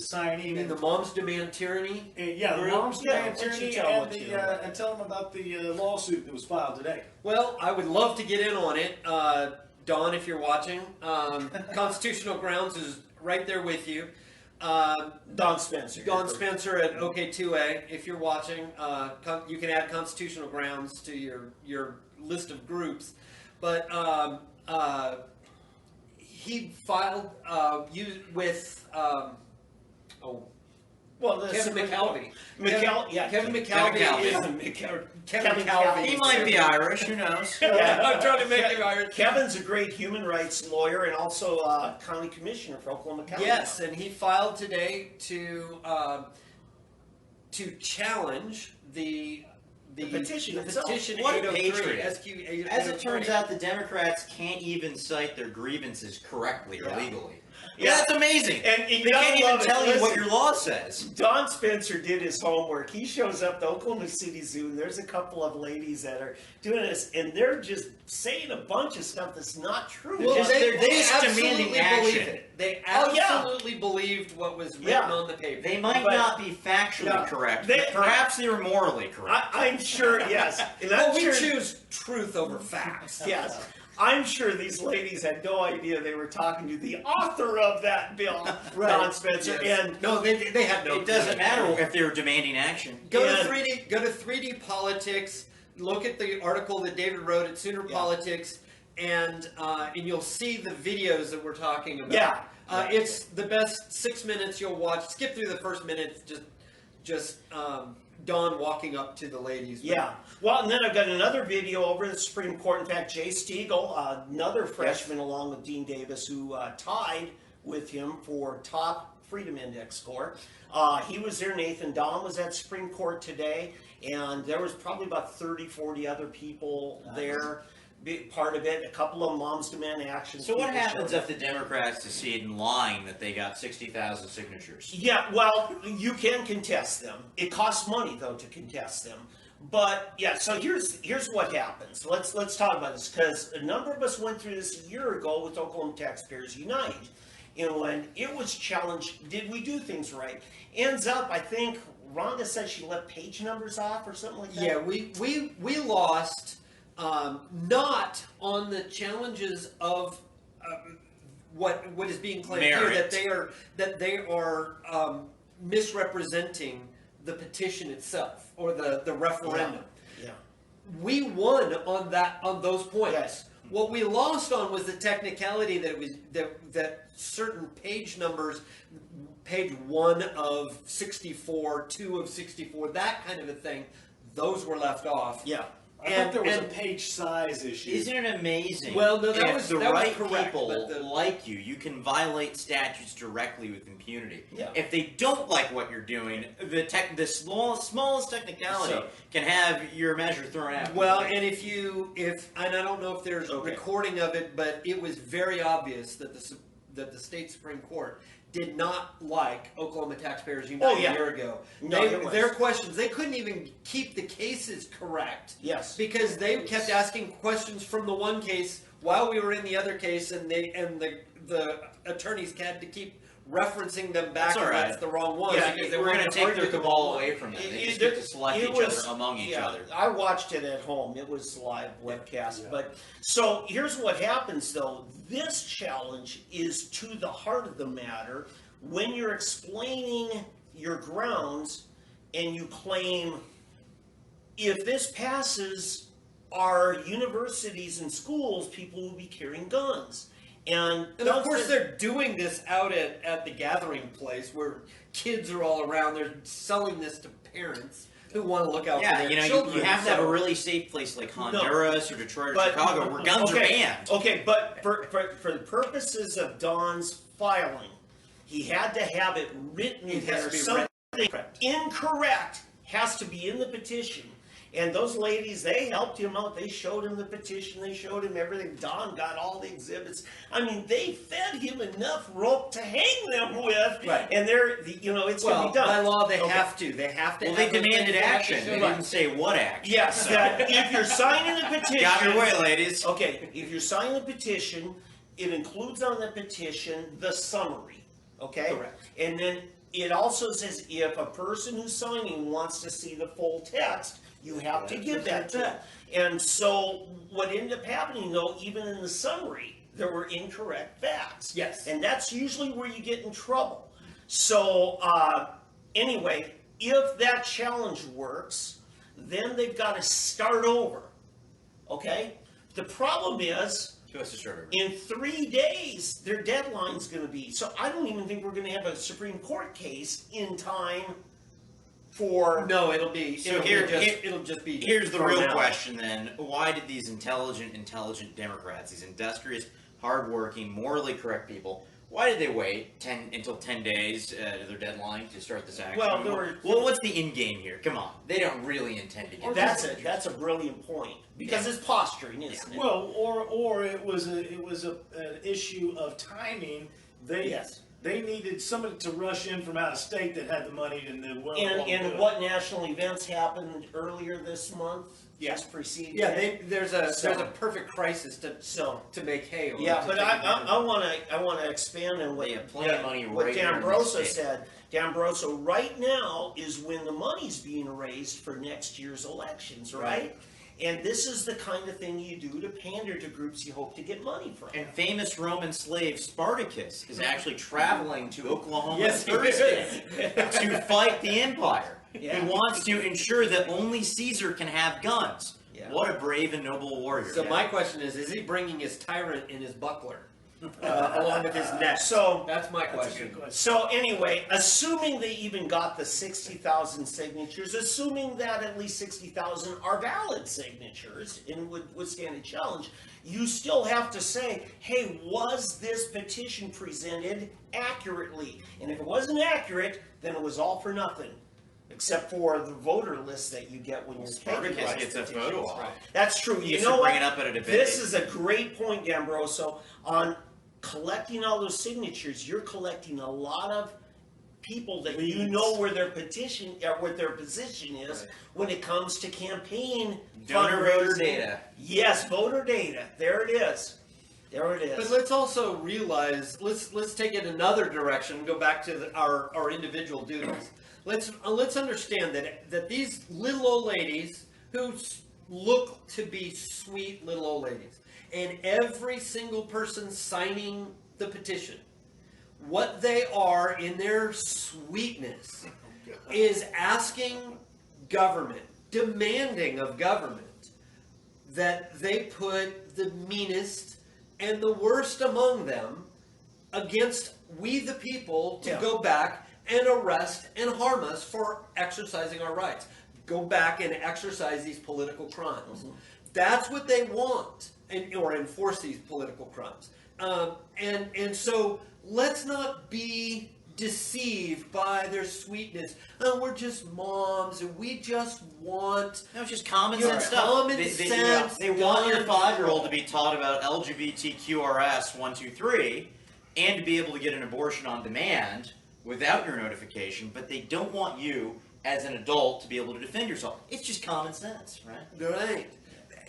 signing. You mean the Moms Demand Tyranny? Yeah, the group? Moms Demand why don't you Tyranny, tell and, them and tell them about the lawsuit that was filed today. Well, I would love to get in on it. Dawn, if you're watching, Constitutional Grounds is right there with you. Don Spencer. Don Spencer at OK2A. If you're watching, you can add Constitutional Grounds to your list of groups. But he filed with Kevin McAlvey. Kevin McAlvey is Kevin McAlvey. He might be Irish. Who knows? Yeah. I'm trying to make him Irish. Kevin's a great human rights lawyer and also county commissioner for Oklahoma County. Yes, and he filed today to challenge the petition the itself. petition What a 803, patriot. SQ 803. As it turns out, the Democrats can't even cite their grievances correctly or legally. Yeah. That's amazing. And you they gotta can't even love it. tell you what Listen. your law says. Don Spencer did his homework. He shows up to Oklahoma City Zoo, and there's a couple of ladies that are doing this, and they're just saying a bunch of stuff that's not true. Well, They're just absolutely demanding believe action. it. They Oh, yeah. absolutely believed what was written on the paper. They might But- not be factually Yeah. correct, They- but perhaps they were morally correct. I'm sure, yes. And Well, I'm we sure, choose truth over facts. yes. I'm sure these ladies had no idea they were talking to the author of that bill, Don Spencer. Yes. And no, they had no. It doesn't matter if they were demanding action. Go And- to 3D. Go to 3D Politics. Look at the article that David wrote at Sooner Politics, and you'll see the videos that we're talking about. Yeah. It's the best 6 minutes you'll watch. Skip through the first minute. Just Dawn walking up to the ladies. yeah. Well, and then I've got another video over at the Supreme Court. In fact, Jay Stiegel, another freshman along with Dean Davis, who tied with him for top Freedom Index score. He was there. Nathan Dahm was at Supreme Court today, and there was probably about 30, 40 other people there. Part of it, a couple of Moms Demand Action. So what people happens showed up. if the Democrats decide in lying that they got 60,000 signatures? Yeah, well, you can contest them. It costs money though to contest them. But yeah, so here's what happens. Let's talk about this, because a number of us went through this a year ago with Oklahoma Taxpayers Unite. And when it was challenged, did we do things right? Ends up, I think Rhonda said she left page numbers off or something like that. Yeah, we lost. Not on the challenges of what is being claimed Merit. here, that they are misrepresenting the petition itself or the referendum. Yeah. We won on those points. Yes. What we lost on was the technicality that it was that certain page numbers, page 1 of 64, 2 of 64, that kind of a thing, those were left off. Yeah. I thought there was a page size issue. Isn't it amazing? Well, no, that if was- the that was right correct, people but the- like you can violate statutes directly with impunity. Yeah. If they don't like what you're doing, the smallest technicality So- can have your measure thrown out. Well, and and I don't know if there's Okay. recording of it, but it was very obvious that the state Supreme Court did not like Oklahoma Taxpayers Unite a year ago. No, it was. Their questions, they couldn't even keep the cases correct. Yes. Because they kept asking questions from the one case while we were in the other case, and the attorneys had to keep referencing them back. That's all right. That's the wrong one. Yeah, because they we're wanted going to take argue the the ball wrong away one. from them. They just get to select each other among each other. I watched it at home. It was live webcast. But so here's what happens though. This challenge is to the heart of the matter. When you're explaining your grounds and you claim, if this passes, our universities and schools, people will be carrying guns. And of course, they're doing this out at the gathering place where kids are all around. They're selling this to parents who want to look out for their children. You have to have a really safe place like Honduras or Detroit or Chicago where guns are banned. Okay, but for the purposes of Don's filing, he had to have it written there. Something incorrect has to be in the petition. And those ladies, they helped him out. They showed him the petition. They showed him everything. Don got all the exhibits. I mean, they fed him enough rope to hang them with. Right. And it's going to be done. By law, they have to. They have to. Well, have they those demanded things action. They show up. didn't say what action. Yes, that if you're signing a petition. Got your way, ladies. Okay, if you're signing a petition, it includes on the petition the summary. Okay? Correct. And then it also says if a person who's signing wants to see the full text, you have to give that to them. And so what ended up happening though, even in the summary, there were incorrect facts. Yes. And that's usually where you get in trouble. So anyway, if that challenge works, then they've got to start over. Okay? The problem is, in 3 days, their deadline's going to be. So I don't even think we're going to have a Supreme Court case in time for. No, it'll be. So it'll just be. Here's the thrown real out. question then. Why did these intelligent Democrats, these industrious, hardworking, morally correct people, why did they wait until 10 days to their deadline to start this action? Well, what's the end game here? Come on. They don't really intend to get That's a brilliant point because it's posturing, isn't it? Well, or it was an issue of timing. They needed somebody to rush in from out of state that had the money and then And what national events happened earlier this month? Just preceding. Yeah, there's a perfect crisis to make hay. Over Yeah, but I want to expand on what They have plenty of money what right here in D'Ambroso this state. said. D'Ambroso, right now is when the money's being raised for next year's elections, right? And this is the kind of thing you do to pander to groups you hope to get money from. And famous Roman slave Spartacus is actually traveling to Oklahoma Yes, he Thursday to fight the empire. Yeah. He wants to ensure that only Caesar can have guns. Yeah. What a brave and noble warrior. So my question is he bringing his tyrant in his buckler along with his neck? So that's my question. So anyway, assuming they even got the 60,000 signatures, assuming that at least 60,000 are valid signatures and would withstand a challenge, you still have to say, hey, was this petition presented accurately? And if it wasn't accurate, then it was all for nothing. Except for the voter list that you get when you're taking Spartacus gets a photo op. That's true. He You used know to bring what? it up at a debate. This is a great point, D'Ambroso. On collecting all those signatures, you're collecting a lot of people that you know where their petition or what their position is when it comes to campaign Donor fundraising. voter data. Yes, voter data. There it is. There it is. But let's also realize, let's take it another direction. Go back to our individual duties. Let's understand that these little old ladies who look to be sweet little old ladies, and every single person signing the petition, what they are in their sweetness is asking government, demanding of government that they put the meanest and the worst among them against we the people to go back and arrest and harm us for exercising our rights. Go back and exercise these political crimes. That's what they want, or enforce these political crimes. And so let's not be deceived by their sweetness. Oh, we're just moms, and we just want. No, it's just common Your sense stuff. common sense They want your done 5-year-old to be taught about LGBTQRS 1, 2, 3, and to be able to get an abortion on demand without your notification, but they don't want you as an adult to be able to defend yourself. It's just common sense, right? Right.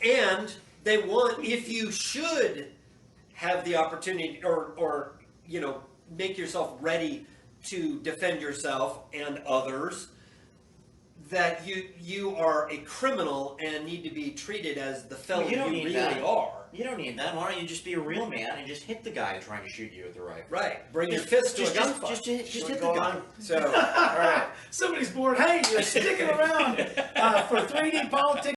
And they want, if you should have the opportunity or make yourself ready to defend yourself and others, that you are a criminal and need to be treated as the felon you really are. You don't need that. Why don't you just be a real man and just hit the guy trying to shoot you with the rifle? Right. Bring your fist to a gunfight. Just hit the guy. So, all right. Somebody's bored. Hey, you're sticking around for 3D politics.